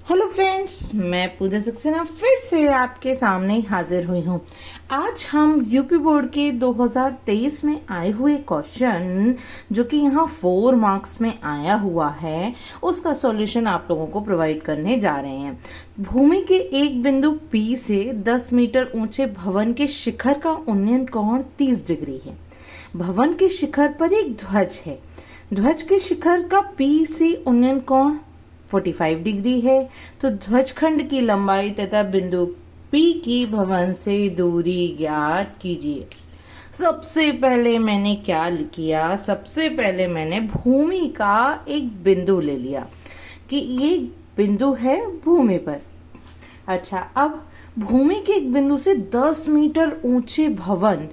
Hello friends, मैं पूजा सक्सेना फिर से आपके सामने हाजिर हुई हूँ। आज हम यूपी बोर्ड के 2023 में आए हुए क्वेश्चन जो कि यहाँ 4 मार्क्स में आया हुआ है, उसका सॉल्यूशन आप लोगों को प्रोवाइड करने जा रहे हैं। भूमि के एक बिंदु P से 10 मीटर ऊंचे भवन के शिखर का उन्नयन कोण 30 डिग्री है। भवन के शिखर पर एक ध्वज है। ध्वज के शिखर का P से उन्नयन कोण 45 डिग्री है। तो ध्वजखंड की लंबाई तथा बिंदु P की भवन से दूरी ज्ञात कीजिए। सबसे पहले मैंने क्या किया, सबसे पहले मैंने भूमि का एक बिंदु ले लिया कि ये बिंदु है भूमि पर। अच्छा, अब भूमि के एक बिंदु से 10 मीटर ऊंचे भवन,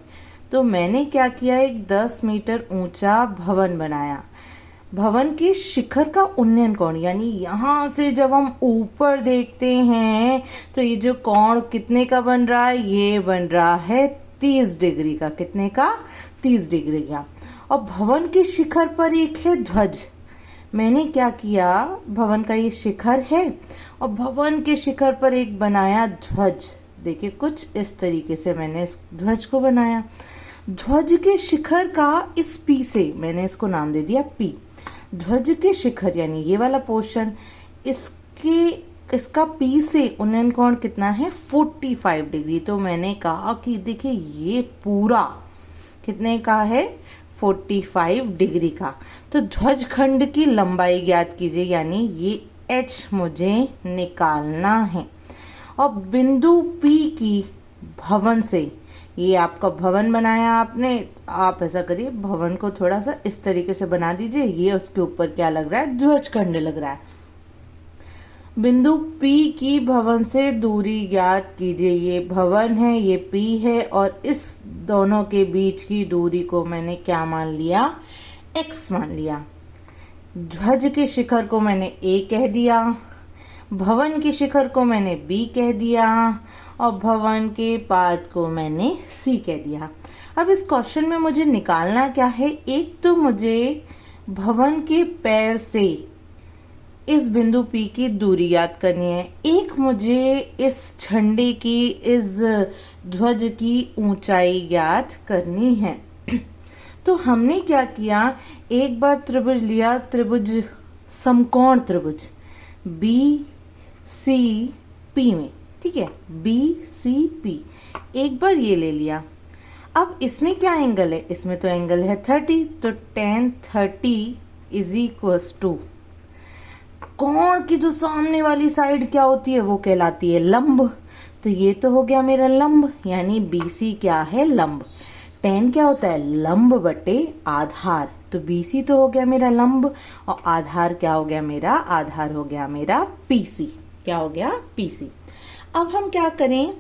तो मैंने क्या किया, एक 10 मीटर ऊंचा भवन बनाया। भवन के शिखर का उन्नयन कोण, यानी यहाँ से जब हम ऊपर देखते हैं तो ये जो कोण कितने का बन रहा है, ये बन रहा है 30 डिग्री का। कितने का? 30 डिग्री का। और भवन के शिखर पर एक है ध्वज। मैंने क्या किया, भवन का ये शिखर है और भवन के शिखर पर एक बनाया ध्वज। देखिए, कुछ इस तरीके से मैंने इस ध्वज को बनाया। ध्वज के शिखर का इस P से मैंने इसको नाम दे दिया P। ध्वज के शिखर यानी ये वाला पोर्शन, इसका P से उन्नयन कोण कितना है, 45 डिग्री। तो मैंने कहा कि देखिए ये पूरा कितने का है, 45 डिग्री का। तो ध्वज खंड की लंबाई ज्ञात कीजिए, यानी ये H मुझे निकालना है। और बिंदु P की भवन से, ये आपका भवन बनाया आपने, आप ऐसा करिए भवन को थोड़ा सा इस तरीके से बना दीजिए। ये उसके ऊपर क्या लग रहा है, ध्वजखंड लग रहा है। बिंदु P की भवन से दूरी ज्ञात कीजिए। ये भवन है, ये P है, और इस दोनों के बीच की दूरी को मैंने क्या मान लिया, x मान लिया। ध्वज के शिखर को मैंने A कह दिया, भवन के शिखर को मैंने B कह दिया, और भवन के पाद को मैंने C कह दिया। अब इस क्वेश्चन में मुझे निकालना क्या है, एक तो मुझे भवन के पैर से इस बिंदु P की दूरी याद करनी है, एक मुझे इस झंडे की, इस ध्वज की ऊंचाई ज्ञात करनी है। तो हमने क्या किया, एक बार त्रिभुज लिया, त्रिभुज समकोण त्रिभुज BCP में, ठीक है, BCP एक बार ये ले लिया। अब इसमें क्या एंगल है, इसमें तो एंगल है 30, तो tan 30 इज इक्वल्स टू, कोण की जो सामने वाली साइड क्या होती है, वो कहलाती है लंब। तो ये तो हो गया मेरा लंब, यानी BC क्या है, लंब। tan क्या होता है, लंब बटे आधार। तो BC तो हो गया मेरा लंब, और आधार क्या हो गया मेरा, आधार हो गया मेरा PC। क्या हो गया, PC। अब हम क्या करें,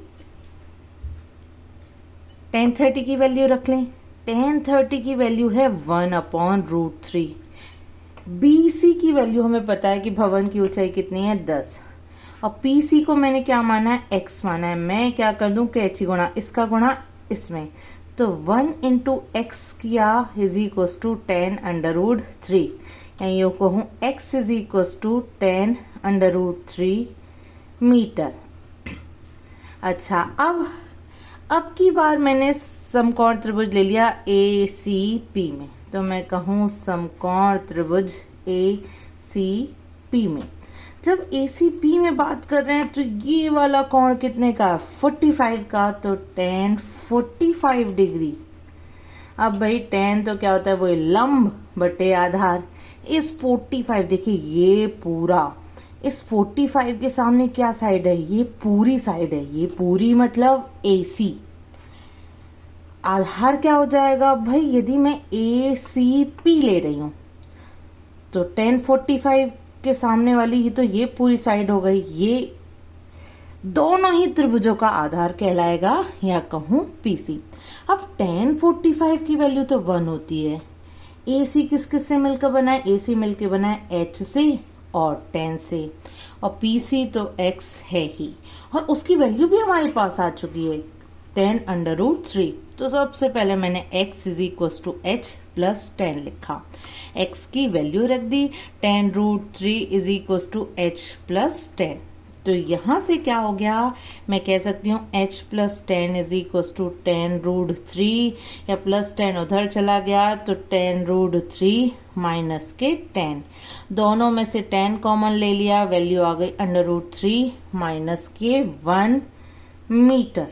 tan 30 की वैल्यू रख लें। tan 30 की वैल्यू है 1/√3। BC की वैल्यू हमें पता है कि भवन की ऊंचाई कितनी है, 10, और PC को मैंने क्या माना है, x माना है। मैं क्या कर दूं, कैची गुणा इसका गुणा इसमें, तो 1 × x किया इज इक्वल्स टू tan√3, यानी यो कहूँ x is equals to tan√3 metre. अच्छा, अब की बार मैंने समकोण त्रिभुज ले लिया ACP में, तो मैं कहूँ समकोण त्रिभुज ACP में। जब ACP में बात कर रहे हैं तो ये वाला कोण कितने का, 45 का, तो tan 45 डिग्री। अब भाई tan तो क्या होता है, वो लंब बटे आधार। इस 45, देखिए ये पूरा, इस 45 के सामने क्या साइड है, ये पूरी साइड है, ये पूरी मतलब AC। आधार क्या हो जाएगा भाई, यदि मैं ACP ले रही हूं तो tan 45 के सामने वाली ही तो ये पूरी साइड हो गई, ये दोनों ही त्रिभुजों का आधार कहलाएगा, या कहूं PC। अब tan 45 की वैल्यू तो 1 होती है। AC किस किस से मिलकर बना है, AC मिलकर बना है H से और tan से, और PC तो x है ही, और उसकी वैल्यू भी हमारे पास आ चुकी है, tan√3। तो सबसे पहले मैंने x is equals to h plus 10 लिखा, x की वैल्यू रख दी, 10√3 is equal to h plus 10। तो यहाँ से क्या हो गया, मैं कह सकती हूँ h plus 10 is equal to 10√3, या प्लस 10 उधर चला गया तो 10√3 माइनस के 10, दोनों में से 10 कॉमन ले लिया, वैल्यू आ गई √3 माइनस के 1 मीटर।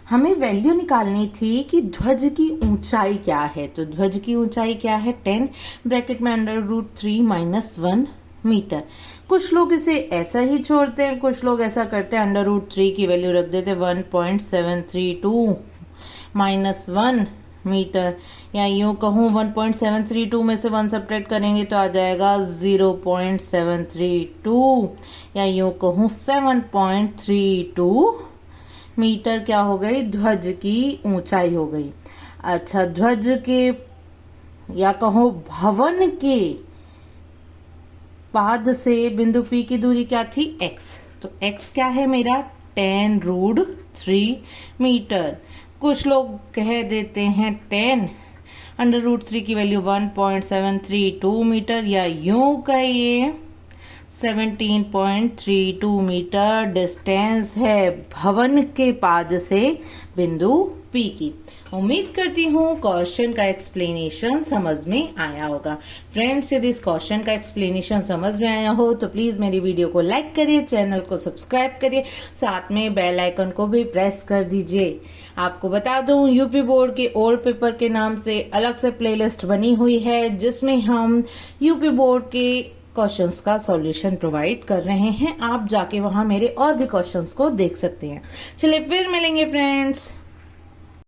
हमें वैल्यू निकालनी थी कि ध्वज की ऊंचाई क्या है, तो ध्वज की ऊंचाई क्या है 10 ब्रैकेट में √3 माइनस 1 मीटर। कुछ लोग इसे ऐसा ही छोड़ते हैं, कुछ लोग ऐसा करते हैं √3 की वैल्यू रख देते 1.732 माइनस 1 मीटर, या यूं कहूँ 1.732 में से 1 सब्ट्रैक्ट करेंगे तो आ जाएगा 0.732, या यूं कहूँ 7.32 मीटर क्या हो गई, ध्वज की ऊंचाई हो गई। अच्छा, ध्वज के या कहो भवन के पाद से बिंदु P की दूरी क्या थी, x, तो x क्या है मेरा 10√3 मीटर। कुछ लोग कह देते हैं 10 √3 की वैल्यू 1.732 मीटर, या यूं कहिए 17.32 मीटर डिस्टेंस है भवन के पाद से बिंदु P की। उम्मीद करती हूँ क्वेश्चन का एक्सप्लेनेशन समझ में आया होगा। फ्रेंड्स, यदि इस क्वेश्चन का एक्सप्लेनेशन समझ में आया हो तो प्लीज मेरी वीडियो को लाइक करिए, चैनल को सब्सक्राइब करिए, साथ में बेल आइकन को भी प्रेस कर दीजिए। आपको बता दूं, यूपी बोर्ड के ओल्ड पेपर के नाम से अलग से प्लेलिस्ट बनी हुई है जिसमें हम यूपी बोर्ड के क्वेश्चंस का सॉल्यूशन प्रोवाइड कर रहे हैं। आप जाके वहां मेरे और भी क्वेश्चंस को देख सकते हैं। चलिए फिर मिलेंगे फ्रेंड्स।